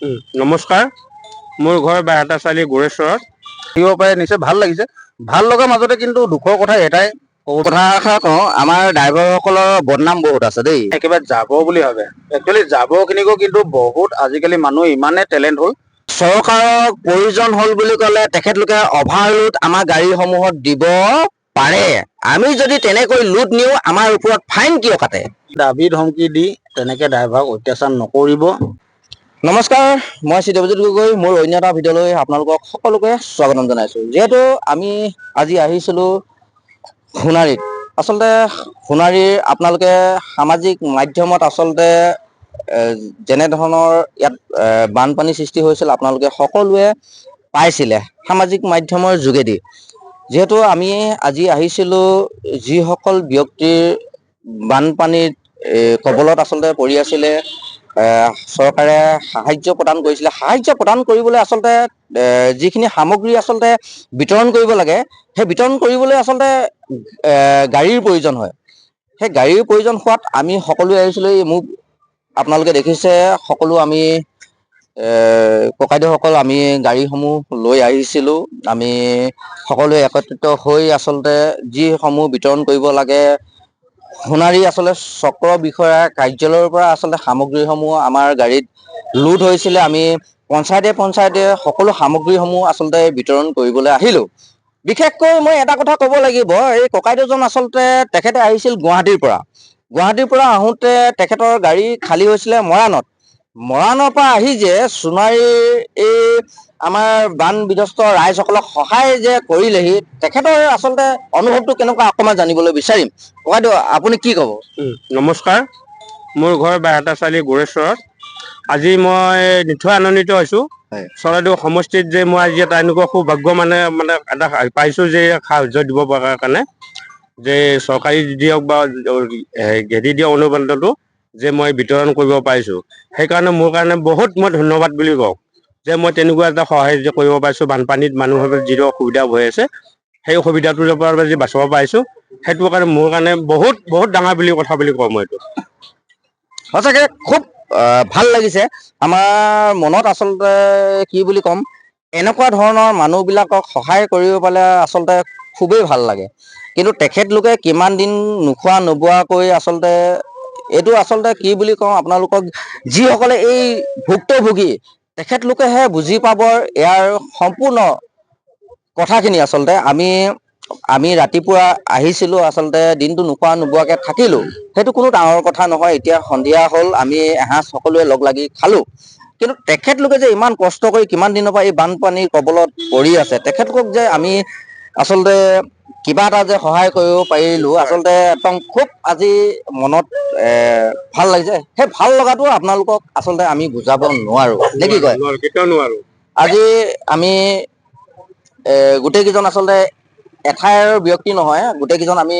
নমস্কাৰ, মোৰ ঘৰ বাইহাটা চাৰিআলি গোৰেশ্বৰত। দিব পাৰে নিশ্চয় ভাল লাগিছে। ভাল লগাৰ মাজতে কিন্তু দুখৰ কথা এটাই কথা এষাৰ কওঁ, আমাৰ ড্ৰাইভাৰসকলৰ বদনাম বহুত আছে দেই। একেবাৰে যাব বুলি ভাবে, একচুৱেলি যাবখিনিকো কিন্তু বহুত আজিকালি মানুহ ইমানে টেলেণ্ট হ'ল। চৰকাৰক প্ৰয়োজন হ'ল বুলি ক'লে তেখেতলোকে অভাৰলোড আমাৰ গাড়ীসমূহত দিব পাৰে। আমি যদি তেনেকৈ লোড নিওঁ আমাৰ ওপৰত ফাইন কিয় কাটে? দাবী ধমকি দি তেনেকে ড্ৰাইভাৰক অত্যাচাৰ নকৰিব। নমস্কাৰ, মই শ্ৰী দেৱজিৎ গগৈ। মোৰ অন্য এটা ভিডিঅ'লৈ আপোনালোকক সকলোকে স্বাগতম জনাইছোঁ। যিহেতু আমি আজি আহিছিলোঁ সোণাৰীত। আচলতে সোণাৰীৰ আপোনালোকে সামাজিক মাধ্যমত আচলতে যেনেধৰণৰ ইয়াত বানপানী সৃষ্টি হৈছিল আপোনালোকে সকলোৱে পাইছিলে সামাজিক মাধ্যমৰ যোগেদি। যিহেতু আমি আজি আহিছিলোঁ যিসকল ব্যক্তিৰ বানপানীত কবলত আচলতে পৰি আছিলে, চৰকাৰে সাহায্য প্ৰদান কৰিছিলে। সাহায্য প্ৰদান কৰিবলৈ আচলতে যিখিনি সামগ্ৰী আচলতে বিতৰণ কৰিব লাগে, সেই বিতৰণ কৰিবলৈ আচলতে গাড়ীৰ প্ৰয়োজন হয়। সেই গাড়ীৰ প্ৰয়োজন হোৱাত আমি সকলোৱে আহিছিলোঁ। মোক আপোনালোকে দেখিছে সকলো আমি ককাইদেউসকল আমি গাড়ীসমূহ লৈ আহিছিলোঁ। আমি সকলোৱে একত্ৰিত হৈ আচলতে যিসমূহ বিতৰণ কৰিব লাগে, সোণাৰী আচলতে চক্ৰ বিষয়াৰ কাৰ্যালয়ৰ পৰা আচলতে সামগ্ৰীসমূহ আমাৰ গাড়ীত লোড হৈছিলে। আমি পঞ্চায়তে সকলো সামগ্ৰীসমূহ আচলতে বিতৰণ কৰিবলৈ আহিলোঁ। বিশেষকৈ মই এটা কথা ক'ব লাগিব, এই ককাইদেউজন আচলতে তেখেতে আহিছিল গুৱাহাটীৰ পৰা। গুৱাহাটীৰ পৰা আহোঁতে তেখেতৰ গাড়ী খালী হৈছিলে মৰাণৰ পৰা আহি যে সোণাৰীৰ এই আমাৰ বান বিধ্বস্ত ৰাইজসকলক সহায় যে কৰিলেহি, তেখেতৰ আচলতে অনুভৱটো কেনেকুৱা অকণমান জানিবলৈ বিচাৰিম। ককাইদেউ আপুনি কি ক'ব? নমস্কাৰ, মোৰ ঘৰ বাইহাটা চাৰিআলি গোৰেশ্বৰত। আজি মই নিঠৈ আনন্দিত হৈছোঁ চৰাইদেউ সমষ্টিত যে মই আজি এটা এনেকুৱা সৌভাগ্য মানে এটা পাইছোঁ যে সাহায্য দিব পৰাৰ কাৰণে, যে চৰকাৰী দিয়ক বা গেদি দিয়া অনুবাদটো যে মই বিতৰণ কৰিব পাৰিছোঁ। সেইকাৰণে মোৰ কাৰণে বহুত মই ধন্যবাদ বুলি কওঁ যে মই তেনেকুৱা এটা সহায় যে কৰিব পাৰিছোঁ। বানপানীত মানুহৰ যিটো অসুবিধা হৈ আছে, সেই অসুবিধাটোৰ পৰা যে বাচাব পাৰিছোঁ, সেইটো কাৰণে মোৰ কাৰণে বহুত বহুত ডাঙৰ বুলি কথা বুলি কওঁ মই এইটো। সঁচাকৈ খুব ভাল লাগিছে। আমাৰ মনত আচলতে কি বুলি ক'ম, এনেকুৱা ধৰণৰ মানুহবিলাকক সহায় কৰিব পালে আচলতে খুবেই ভাল লাগে। কিন্তু তেখেতলোকে কিমান দিন নোখোৱা নোবোৱাকৈ আচলতে এইটো আচলতে কি বুলি কওঁ, আপোনালোকক যিসকলে এই ভুক্তভোগী তেখেতলোকেহে বুজি পাব ইয়াৰ সম্পূৰ্ণ কথাখিনি। আচলতে আমি ৰাতিপুৱা আহিছিলোঁ, আচলতে দিনটো নোখোৱা নোবোৱাকৈ থাকিলোঁ, সেইটো কোনো ডাঙৰ কথা নহয়। এতিয়া সন্ধিয়া হ'ল, আমি এসাঁজ সকলোৱে লগ লাগি খালোঁ। কিন্তু তেখেতলোকে যে ইমান কষ্ট কৰি কিমান দিনৰ পৰা এই বানপানীৰ কবলত পৰি আছে, তেখেতলোকক যে আমি আচলতে কিবা এটা যে সহায় কৰিব পাৰিলোঁ, আচলতে একদম খুব আজি মনত ভাল লাগিছে। সেই ভাল লগাটো আপোনালোকক আচলতে আমি বুজাব নোৱাৰোঁ, নে কি কয়? কেতিয়াও নোৱাৰোঁ। আজি আমি গোটেইকেইজন আচলতে এঠাইৰ ব্যক্তি নহয়, গোটেইকেইজন আমি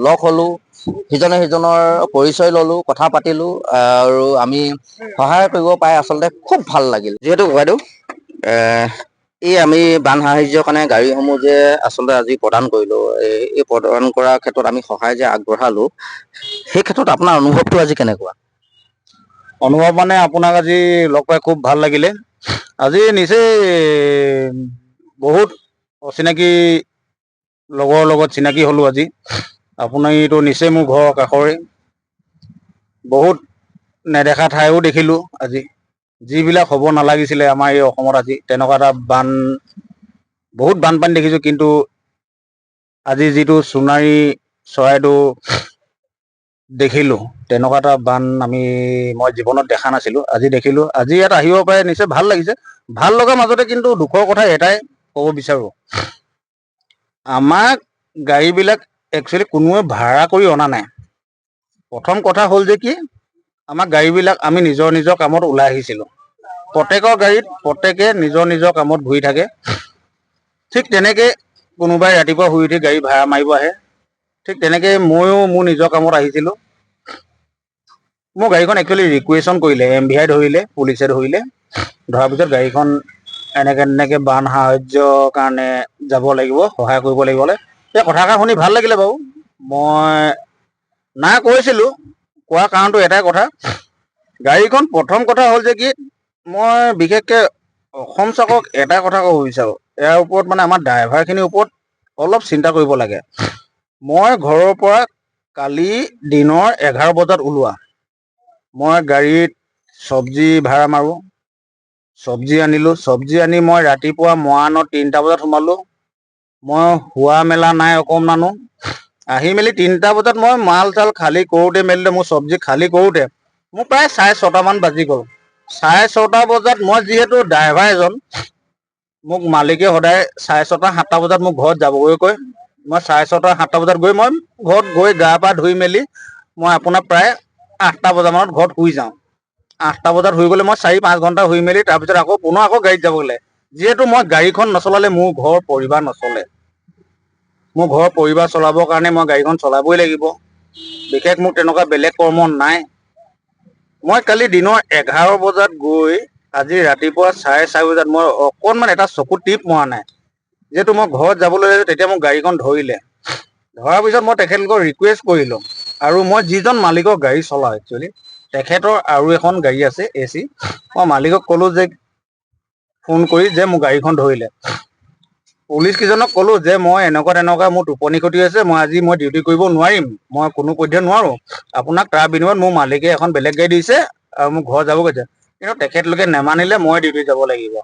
লগ হ'লোঁ, সিজনে সিজনৰ পৰিচয় ল'লোঁ, কথা পাতিলোঁ, আৰু আমি সহায় কৰিব পাই আচলতে খুব ভাল লাগিল। যিহেতু ককাইদেউ এই আমি বান সাহায্যৰ কাৰণে গাড়ীসমূহ যে আচলতে আজি প্ৰদান কৰিলোঁ, এই প্ৰদান কৰাৰ ক্ষেত্ৰত আমি সহায় যে আগবঢ়ালোঁ, সেই ক্ষেত্ৰত আপোনাৰ অনুভৱটো আজি কেনেকুৱা? অনুভৱ মানে আপোনাক আজি লগ পাই খুব ভাল লাগিলে। আজি নিচেই বহুত অচিনাকি লগৰ লগত চিনাকি হ'লোঁ আজি। আপুনিতো নিশ্চয় মোৰ ঘৰৰ কাষৰে। বহুত নেদেখা ঠাইও দেখিলোঁ আজি, যিবিলাক হ'ব নালাগিছিলে আমাৰ এই অসমত। আজি তেনেকুৱা এটা বহুত বানপানী দেখিছোঁ, কিন্তু আজি যিটো সোণাৰী চৰাইদেউ দেখিলোঁ, তেনেকুৱা এটা বান মই জীৱনত দেখা নাছিলোঁ, আজি দেখিলোঁ। আজি ইয়াত আহিব পাৰে নিশ্চয় ভাল লাগিছে। ভাল লগাৰ মাজতে কিন্তু দুখৰ কথা এটাই ক'ব বিচাৰোঁ, আমাক গাড়ীবিলাক একচুৱেলি কোনোৱে ভাড়া কৰি অনা নাই। প্ৰথম কথা হ'ল যে কি, আমাক গাড়ীবিলাক আমি নিজৰ নিজৰ কামত ওলাই আহিছিলোঁ। প্ৰত্যেকৰ গাড়ীত প্ৰত্যেকে নিজৰ নিজৰ কামত ঘূৰি থাকে। ঠিক তেনেকৈ কোনোবাই ৰাতিপুৱা শুই উঠি গাড়ী ভাড়া মাৰিব আহে, ঠিক তেনেকৈ ময়ো মোৰ নিজৰ কামত আহিছিলোঁ। মোৰ গাড়ীখন একচুৱেলি ৰিকুৱেশ্যন কৰিলে, MVI ধৰিলে, পুলিচে ধৰিলে। ধৰাৰ পিছত গাড়ীখন এনেকৈ বান সাহায্যৰ কাৰণে যাব লাগিব, সহায় কৰিব লাগিব। এই কথাষাৰ শুনি ভাল লাগিলে বাৰু। মই কৈছিলোঁ, কোৱাৰ কাৰণটো এটাই কথা, গাড়ীখন প্ৰথম কথা হ'ল যে কি, মই বিশেষকৈ অসম চৰকাৰক এটা কথা ক'ব বিচাৰোঁ, ইয়াৰ ওপৰত মানে আমাৰ ড্ৰাইভাৰখিনিৰ ওপৰত অলপ চিন্তা কৰিব লাগে। মই ঘৰৰ পৰা কালি দিনৰ 11 বজাত ওলোৱা। মই গাড়ীত চব্জি ভাড়া মাৰোঁ, চব্জি আনিলোঁ, চব্জি আনি মই ৰাতিপুৱা মৰাণত 3টা বজাত সোমালোঁ। মই শোৱা মেলা নাই অকণমানো, আহি মেলি 3টা বজাত মই মাল চাল খালী কৰোঁতে মেলোঁতে মোৰ চব্জি খালী কৰোঁতে মোৰ প্ৰায় 6:30মান বাজি গ'ল। 6:30 বজাত মই যিহেতু ড্ৰাইভাৰ এজন, মোক মালিকে সদায় 6:30 7টা বজাত মোক ঘৰত যাবগৈ কয়। মই 6:30 7টা বজাত গৈ মই ঘৰত গৈ গা পা ধুই মেলি মই আপোনাৰ প্ৰায় 8টা বজামানত ঘৰত শুই যাওঁ। 8টা বজাত শুই গ'লে মই 4-5 ঘণ্টা শুই মেলি তাৰপিছত পুনৰ গাড়ীত যাব লাগে। যিহেতু মই গাড়ীখন নচলালে মোৰ ঘৰৰ পৰিবাৰ নচলে। মোৰ ঘৰৰ পৰিবাৰ চলাবৰ কাৰণে মই গাড়ীখন চলাবই লাগিব। বিশেষ মোৰ তেনেকুৱা বেলেগ কৰ্ম নাই। মই কালি দিনৰ 11 বজাত গৈ আজি ৰাতিপুৱা 4:30 বজাত মই অকণমান এটা চকু টিপ মৰা নাই। যিহেতু মই ঘৰত যাবলৈ লৈছোঁ তেতিয়া মোক গাড়ীখন ধৰিলে। ধৰাৰ পিছত মই তেখেতলোকক ৰিকুৱেষ্ট কৰিলোঁ, আৰু মই যিজন মালিকৰ গাড়ী চলাওঁ একচুৱেলি তেখেতৰ আৰু এখন গাড়ী আছে AC। মই মালিকক ক'লোঁ যে ফোন কৰি যে মোৰ গাড়ীখন ধৰিলে। পুলিচকেইজনক ক'লোঁ যে মই এনেকুৱা মোৰ টোপনি ক্ষতি হৈছে, মই আজি ডিউটি কৰিব নোৱাৰিম, মই কোনো পধ্যে নোৱাৰোঁ। আপোনাক তাৰ বিনিময়ত মোৰ মালিকে এখন বেলেগ গাড়ী দিছে আৰু মোক ঘৰ যাব কৈছে। কিন্তু তেখেতলোকে নেমানিলে, মই ডিউটি যাব লাগিব।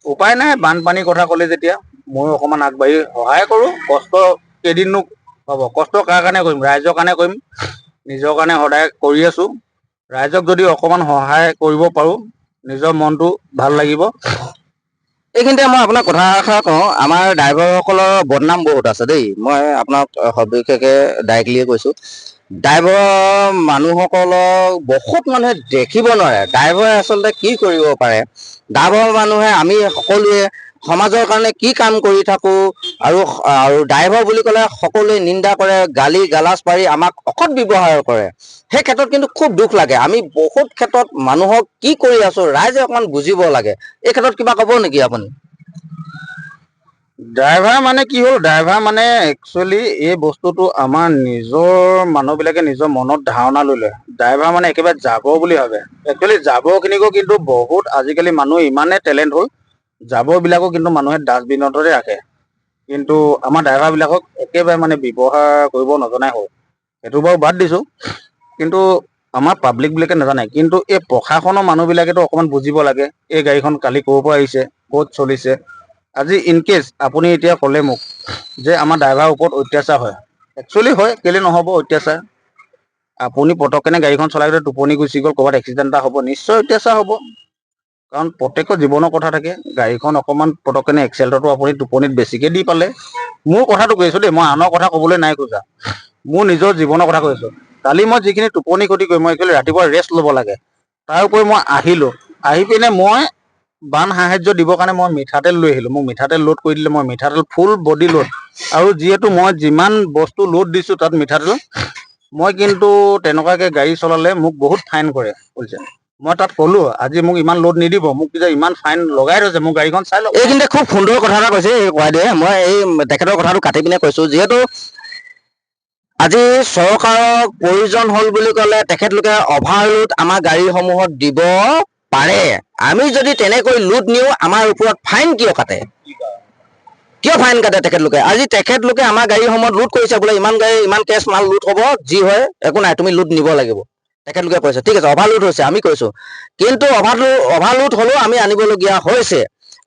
উপায় নাই, বানপানীৰ কথা ক'লে যেতিয়া ময়ো অকণমান আগবাঢ়ি সহায় কৰোঁ। কষ্ট কেইদিননো হ'ব, কষ্ট কাৰ কাৰণে কৰিম? ৰাইজৰ কাৰণে কৰিম। নিজৰ কাৰণে সদায় কৰি আছোঁ। ৰাইজক যদি অকণমান সহায় কৰিব পাৰোঁ নিজৰ মনটো ভাল লাগিব। এইখিনিতে মই আপোনাক কথা এষাৰ কওঁ, আমাৰ ড্ৰাইভাৰসকলৰ বদনাম বহুত আছে দেই। মই আপোনাক সবিশেষে ডাইৰেক্টলিয়ে কৈছোঁ, ড্ৰাইভাৰ মানুহসকলক বহুত মানুহে দেখিব নোৱাৰে। ড্ৰাইভাৰে আচলতে কি কৰিব পাৰে, ড্ৰাইভাৰ মানুহে আমি সকলোৱে সমাজৰ কাৰণে কি কাম কৰি থাকোঁ, আৰু ড্ৰাইভাৰ বুলি ক'লে সকলোৱে নিন্দা কৰে, গালি গালাজ পাৰি আমাক অসৎ ব্যৱহাৰ কৰে। সেই ক্ষেত্ৰত কিন্তু খুব দুখ লাগে। আমি বহুত ক্ষেত্ৰত মানুহক কি কৰি আছোঁ ৰাইজে অকণমান বুজিব লাগে। এই ক্ষেত্ৰত কিবা ক'ব নেকি আপুনি? ড্ৰাইভাৰ মানে কি হ'ল, ড্ৰাইভাৰ মানে একচুৱেলি এই বস্তুটো আমাৰ নিজৰ মানুহবিলাকে নিজৰ মনত ধাৰণা লৈ লয়। ড্ৰাইভাৰ মানে একেবাৰে যাব বুলি ভাবে। একচুৱেলি যাবৰখিনিকো কিন্তু বহুত আজিকালি মানুহ ইমানেই টেলেণ্ট হ'ল, যাবৰবিলাকো কিন্তু মানুহে ডাষ্টবিনতে ৰাখে। কিন্তু আমাৰ ড্ৰাইভাৰবিলাকক একেবাৰে মানে ব্যৱহাৰ কৰিব নজনাই হ'ল। সেইটো বাৰু বাদ দিছোঁ, কিন্তু আমাৰ পাব্লিকবিলাকে নাজানে। কিন্তু এই প্ৰশাসনৰ মানুহবিলাকেতো অকণমান বুজিব লাগে, এই গাড়ীখন কালি ক'ৰ পৰা আহিছে, ক'ত চলিছে। আজি ইনকেছ আপুনি এতিয়া ক'লে মোক যে আমাৰ ড্ৰাইভাৰৰ ওপৰত অত্যাচাৰ হয়, একচুৱেলি হয়, কেলৈ নহ'ব অত্যাচাৰ? আপুনি পটককেনে গাড়ীখন চলাই গৈ টোপনি গুচি গ'ল, ক'ৰবাত এক্সিডেণ্ট এটা হ'ব, নিশ্চয় অত্যাচাৰ হ'ব। কাৰণ প্ৰত্যেকৰ জীৱনৰ কথা থাকে। গাড়ীখন অকণমান পটককেনে এক্সেলটো আপুনি টোপনিত বেছিকৈ দি পালে। মোৰ কথাটো কৈছোঁ দেই, মই আনৰ কথা ক'বলৈ নাই খোজা, মোৰ নিজৰ জীৱনৰ কথা কৈছোঁ। কালি মই যিখিনি টোপনি ক্ষতি কৰি মই একচুৱেলি ৰাতিপুৱা ৰেষ্ট ল'ব লাগে, তাৰ উপৰি মই আহিলোঁ। আহি পিনে মই বান সাহাৰ্য দিবৰ কাৰণে মই মিঠাতেল লৈ আহিলোঁ। মোক মিঠাতেল লোড কৰি দিলে, মই মিঠাতেল ফুল বডি লোড, আৰু যিহেতু মই যিমান বস্তু লোড দিছোঁ তাত মিঠাতেল, মই কিন্তু তেনেকুৱাকৈ গাড়ী চলালে মোক বহুত ফাইন কৰে বুজিছে। মই তাত ক'লোঁ আজি মোক ইমান লোড নিদিব, মোক যে ইমান ফাইন লগাই থৈছে, মোৰ গাড়ীখন চাই লওক। এইখিনিতে খুব সুন্দৰ কথা এটা কৈছে এই কয়দেৱে। মই এই তেখেতৰ কথাটো কাটি পিনে কৈছোঁ, যিহেতু আজি চৰকাৰক প্ৰয়োজন হ'ল বুলি ক'লে তেখেতলোকে অভাৰলোড আমাৰ গাড়ীসমূহত দিব পাৰে। আমি যদি তেনেকৈ লোড নিওঁ, আমাৰ ওপৰত ফাইন কিয় কাটে? কিয় ফাইন কাটে তেখেতলোকে? আজি তেখেতলোকে আমাৰ গাড়ীসমূহত লোড কৰিছে, বোলে ইমান গাড়ী ইমান কেছ মাল লোড হ'ব, যি হয় একো নাই, তুমি লোড নিব লাগিব। তেখেতলোকে কৈছে ঠিক আছে, অভাৰলোড হৈছে, আমি কৈছোঁ। কিন্তু অভাৰলোড হ'লেও আমি আনিবলগীয়া হৈছে।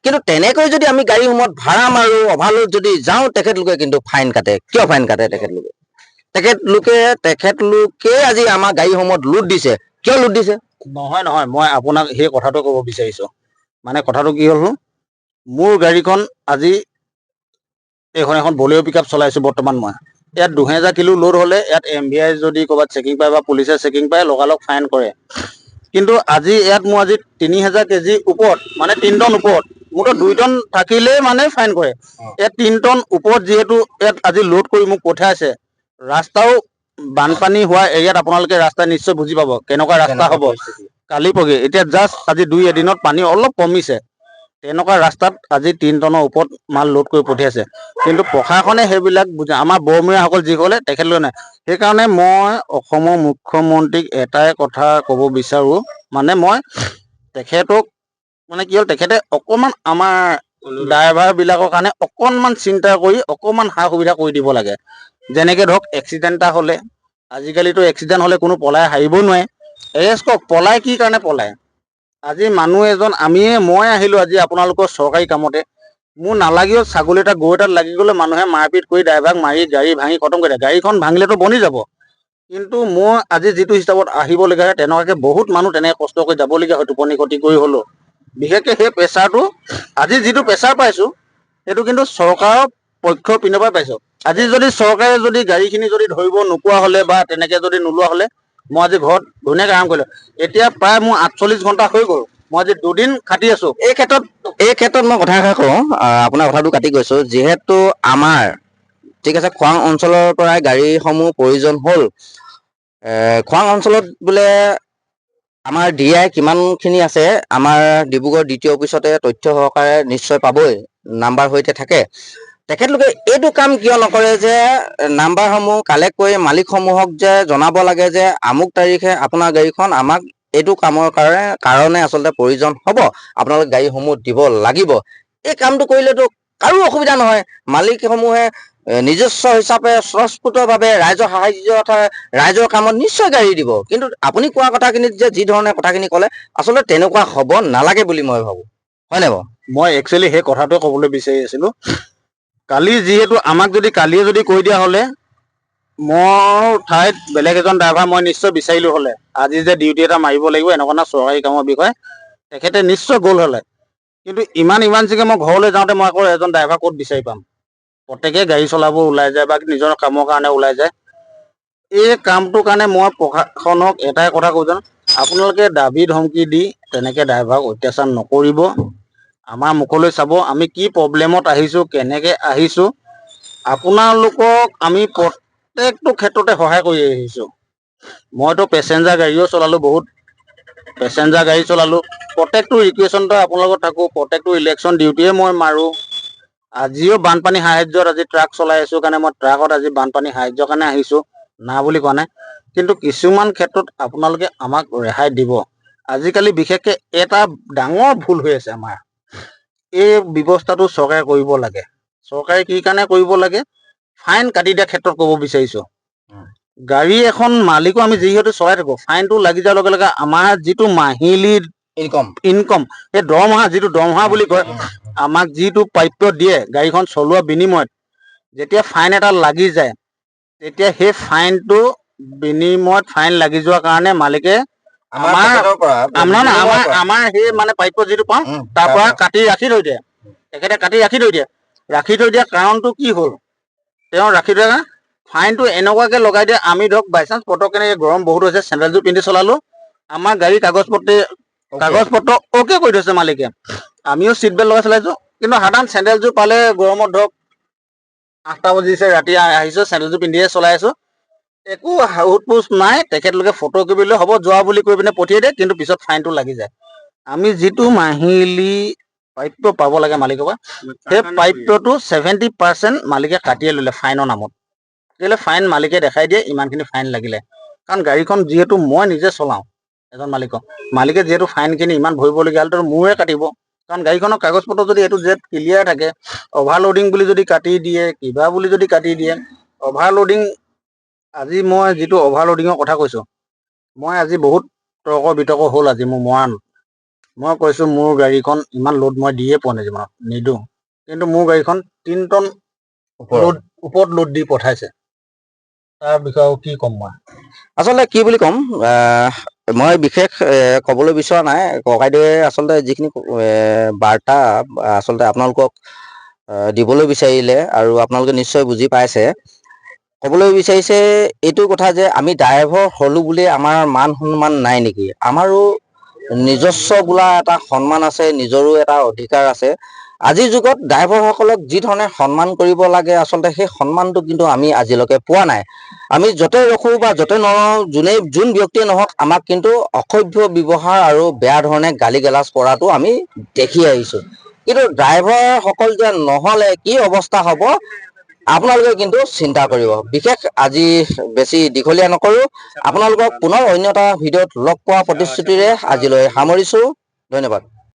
কিন্তু তেনেকৈ যদি আমি গাড়ীসমূহত ভাড়া মাৰোঁ, অভাৰলোড যদি যাওঁ, তেখেতলোকে কিন্তু ফাইন কাটে। কিয় ফাইন কাটে তেখেতলোকে? তেখেতলোকে আজি আমাৰ গাড়ীসমূহত লোড দিছে, কিয় লোড দিছে? নহয় নহয়, মই আপোনাক সেই কথাটো ক'ব বিচাৰিছোঁ। মানে কথাটো কি হ'ল, মোৰ গাড়ীখন আজি এখন বলেৰ' পিকআপ চলাইছোঁ বৰ্তমান। মই ইয়াত 2000 কিলো লোড হ'লে ইয়াত MVI যদি ক'ৰবাত চেকিং পায় বা পুলিচে চেকিং পায়, লগালগ ফাইন কৰে। কিন্তু আজি ইয়াত মোৰ আজি 3000 কেজি ওপৰত, মানে 3 টন ওপৰত, মোৰতো 2 টন থাকিলেই মানে ফাইন কৰে। ইয়াত 3 টন ওপৰত যিহেতু ইয়াত আজি লোড কৰি মোক পঠাইছে, ৰাস্তাও বানপানী হোৱা এৰিয়াত আপোনালোকে ৰাস্তা নিশ্চয় বুজি পাব কেনেকুৱা ৰাস্তা হ'ব কালি পৰহি। এতিয়া জাষ্ট আজি 2 এদিনত পানী অলপ কমিছে, তেনেকুৱা ৰাস্তাত আজি 3 টনৰ ওপৰত মাল লোড কৰি পঠিয়াইছে। কিন্তু প্ৰশাসনে সেইবিলাক বুজে, আমাৰ বৰমূৰীয়াসকল যিসকলে তেখেতলোকে নাই। সেইকাৰণে মই অসমৰ মুখ্যমন্ত্ৰীক এটাই কথা ক'ব বিচাৰোঁ, মানে মই তেখেতক মানে কি হ'ল, তেখেতে অকণমান আমাৰ ড্ৰাইভাৰবিলাকৰ কাৰণে অকণমান চিন্তা কৰি অকণমান সা সুবিধা কৰি দিব লাগে। যেনেকৈ ধৰক এক্সিডেণ্ট এটা হ'লে, আজিকালিতো এক্সিডেণ্ট হ'লে কোনো পলাই হাৰিবই নোৱাৰে। এৰেষ্ট কৰক, পলাই কি কাৰণে পলায়? আজি মানুহ এজন মই আহিলোঁ আজি আপোনালোকৰ চৰকাৰী কামতে, মোৰ নালাগিও ছাগলী এটা গৰু এটাত লাগি গ'লে মানুহে মাৰপিট কৰি ড্ৰাইভাৰক মাৰি গাড়ী ভাঙি খতম কৰি দিয়ে। গাড়ীখন ভাঙিলেতো বনি যাব, কিন্তু মই আজি যিটো হিচাপত আহিবলগীয়া হয় তেনেকুৱাকৈ বহুত মানুহ তেনেকৈ কষ্ট কৰি যাবলগীয়া হয়, টোপনি ক্ষতি কৰি হ'লেও। বিশেষকৈ সেই প্ৰেছাৰটো, আজি যিটো প্ৰেছাৰ পাইছোঁ সেইটো কিন্তু চৰকাৰৰ পক্ষৰ পিনৰ পৰাই পাইছোঁ। আজি যদি চৰকাৰে যদি গাড়ীখিনি যদি ধৰিব নোপোৱা হ'লে বা তেনেকৈ যদি নোলোৱা হ'লে মই আজি ঘৰত ধুনীয়াকৈ আৰাম কৰিলোঁ। এতিয়া প্ৰায় মোৰ 48 ঘণ্টা হৈ গ'ল, মই আজি 2 দিন খাটি আছোঁ। এই ক্ষেত্ৰত মই কথা এষাৰ কওঁ, আপোনাৰ কথাটো কাটি কৈছোঁ। যিহেতু আমাৰ ঠিক আছে খোৱাং অঞ্চলৰ পৰাই গাড়ীসমূহ প্ৰয়োজন হ'ল, খোৱাং অঞ্চলত বোলে আমাৰ DI কিমানখিনি আছে, আমাৰ ডিব্ৰুগড় দ্বিতীয় অফিচতে তথ্য সহকাৰে নিশ্চয় পাবই, নাম্বাৰ সৈতে থাকে। তেখেতলোকে এইটো কাম কিয় নকৰে যে নাম্বাৰসমূহ কালেক্ট কৰি মালিকসমূহক যে জনাব লাগে যে আমুক তাৰিখে আপোনাৰ গাড়ীখন আমাক এইটো কামৰ কাৰণে আচলতে প্ৰয়োজন হ'ব, আপোনালোকে গাড়ীসমূহ দিব লাগিব। এই কামটো কৰিলেতো কাৰো অসুবিধা নহয়। মালিকসমূহে নিজস্ব হিচাপে স্বস্ফুটভাৱে ৰাইজৰ সাহায্য ৰাইজৰ কামত নিশ্চয় গাড়ী দিব। কিন্তু আপুনি কোৱা কথাখিনিত যে যি ধৰণে কথাখিনি ক'লে, আচলতে তেনেকুৱা হ'ব নালাগে বুলি মই ভাবোঁ, হয়নে বাৰু? মই একচুৱেলি সেই কথাটোৱে ক'বলৈ বিচাৰি আছিলোঁ। কালি যিহেতু আমাক যদি কালিয়ে যদি কৈ দিয়া হ'লে, মোৰ ঠাইত বেলেগ এজন ড্ৰাইভাৰ মই নিশ্চয় বিচাৰিলোঁ হ'লে, আজি যে ডিউটি এটা মাৰিব লাগিব এনেকুৱা না চৰকাৰী কামৰ বিষয়ে, তেখেতে নিশ্চয় গ'ল হ'লে। কিন্তু ইমানচিকে মই ঘৰলৈ যাওঁতে মই আকৌ এজন ড্ৰাইভাৰ ক'ত বিচাৰি পাম? প্ৰত্যেকেই গাড়ী চলাব ওলাই যায় বা নিজৰ কামৰ কাৰণে ওলাই যায়। এই কামটোৰ কাৰণে মই প্ৰশাসনক এটাই কথা কৈছোঁ, আপোনালোকে দাবী ধমকি দি তেনেকৈ ড্ৰাইভাৰক অত্যাচাৰ নকৰিব। আমাৰ মুখলৈ চাব, আমি কি প্ৰব্লেমত আহিছোঁ, কেনেকৈ আহিছোঁ। আপোনালোকক আমি প্ৰত্যেকটো ক্ষেত্ৰতে সহায় কৰি আহিছোঁ। মইতো পেচেঞ্জাৰ গাড়ীও চলালোঁ, বহুত পেচেঞ্জাৰ গাড়ী চলালোঁ। প্ৰত্যেকটো ৰিকুৱেশ্যনতে আপোনালোকক থাকোঁ, প্ৰত্যেকটো ইলেকশ্যন ডিউটিয়ে মই মাৰোঁ। আজিও বানপানী সাহায্যত আজি ট্ৰাক চলাই আছোঁ কাৰণে মই ট্ৰাকত আজি বানপানী সাহায্যৰ কাৰণে আহিছোঁ, না বুলি কোৱা নাই। কিন্তু কিছুমান ক্ষেত্ৰত আপোনালোকে আমাক ৰেহাই দিব। আজিকালি বিশেষকৈ এটা ডাঙৰ ভুল হৈ আছে আমাৰ, এই ব্যৱস্থাটো চৰকাৰে কৰিব লাগে। চৰকাৰে কি কাৰণে কৰিব লাগে? ফাইন কাটি দিয়াৰ ক্ষেত্ৰত ক'ব বিচাৰিছোঁ। গাড়ী এখন মালিকো আমি যিহেতু চলাই থাকোঁ, ফাইনটো লাগি যোৱাৰ লগে লগে আমাৰ যিটো মাহিলী ইনকম, সেই দৰমহা, যিটো দৰমহা বুলি কয়, আমাক যিটো প্ৰাপ্য দিয়ে গাড়ীখন চলোৱা বিনিময়ত, যেতিয়া ফাইন এটা লাগি যায়, তেতিয়া সেই ফাইনটো বিনিময়ত ফাইন লাগি যোৱাৰ কাৰণে মালিকে আমাৰ সেই মানে প্ৰাপ্য যিটো পাওঁ তাৰ পৰা কাটি ৰাখি থৈ দিয়ে। তেখেতে কাটি ৰাখি থৈ দিয়ে। ৰাখি থৈ দিয়া কাৰণটো কি হ'ল? তেওঁ ৰাখি থৈ ফাইনটো এনেকুৱাকৈ লগাই দিয়ে, আমি ধৰক বাইচান্স পটককেনে গৰম বহুত হৈছে, চেণ্ডেলযোৰ পিন্ধি চলালোঁ, আমাৰ গাড়ী কাগজ পত্ৰ অ'কে কৰি থৈছে মালিকে। আমিও চিট বেল্ট লগাই চলাইছোঁ, কিন্তু সাধাৰণ চেণ্ডেলযোৰ পালে গৰমত ধৰক 8টা বাজিছে, ৰাতি আহিছোঁ, চেণ্ডেলযোৰ পিন্ধিয়ে চলাই আছোঁ, একো সোধ পোছ নাই। তেখেতলোকে ফটো কৰিবলৈ হ'ব যোৱা বুলি কৈ পিনে পঠিয়াই দিয়ে, কিন্তু পিছত ফাইনটো লাগি যায়। আমি যিটো মাহিলী প্ৰাপ্য পাব লাগে মালিকৰ পৰা, সেই প্ৰাপ্যটো 70% মালিকে কাটিয়ে ল'লে ফাইনৰ নামত। কেলৈ ফাইন মালিকে দেখাই দিয়ে ইমানখিনি ফাইন লাগিলে, কাৰণ গাড়ীখন যিহেতু মই নিজে চলাওঁ, এজন মালিকে যিহেতু ফাইনখিনি ইমান ভৰিবলগীয়া হ'লেতো মোৰে কাটিব। কাৰণ গাড়ীখনৰ কাগজ পত্ৰ যদি এইটো জেড ক্লিয়াৰ থাকে, অভাৰলোডিং বুলি যদি কাটি দিয়ে, কিবা বুলি যদি কাটি দিয়ে, অভাৰলোডিং, আজি মই যিটো অভাৰলোডিঙৰ কথা কৈছোঁ, মই আজি বহুত তৰ্ক বিতৰ্ক হ'ল আজি মোৰ মৰাণ। মই কৈছোঁ মোৰ গাড়ীখন ইমান লোড মই দিয়ে পোৱা নাই জীৱনত, নিদিওঁ, কিন্তু মোৰ গাড়ীখন 3 টন ওপৰত লোড দি পঠাইছে। তাৰ বিষয়ে কি ক'ম মই? আচলতে কি বুলি ক'ম, মই বিশেষ ক'বলৈ বিচৰা নাই। ককাইদেৱে আচলতে যিখিনি বাৰ্তা আচলতে আপোনালোকক দিবলৈ বিচাৰিলে, আৰু আপোনালোকে নিশ্চয় বুজি পাইছে। ক'বলৈ বিচাৰিছে এইটো কথা যে আমি ড্ৰাইভাৰ হ'লোঁ বুলি আমাৰ মান সন্মান নাই নেকি? আমাৰো নিজস্ব বোলা এটা সন্মান আছে, নিজৰো এটা অধিকাৰ আছে। আজিৰ যুগত ড্ৰাইভাৰসকলক যি ধৰণে সন্মান কৰিব লাগে, আচলতে সেই সন্মানটো কিন্তু আমি আজিলৈকে পোৱা নাই। আমি য'তে ৰখোঁ বা য'তে নৰওঁ, যোন ব্যক্তিয়ে নহওক, আমাক কিন্তু অসভ্য ব্যৱহাৰ আৰু বেয়া ধৰণে গালি গালাজ কৰাটো আমি দেখি আহিছোঁ। কিন্তু ড্ৰাইভাৰসকল যে নহ'লে কি অৱস্থা হ'ব আপোনালোকে কিন্তু চিন্তা কৰিব। বিশেষ আজি বেছি দীঘলীয়া নকৰোঁ, আপোনালোকক পুনৰ অন্য এটা ভিডিঅ'ত লগ পোৱা প্ৰতিশ্ৰুতিৰে আজিলৈ সামৰিছোঁ। ধন্যবাদ।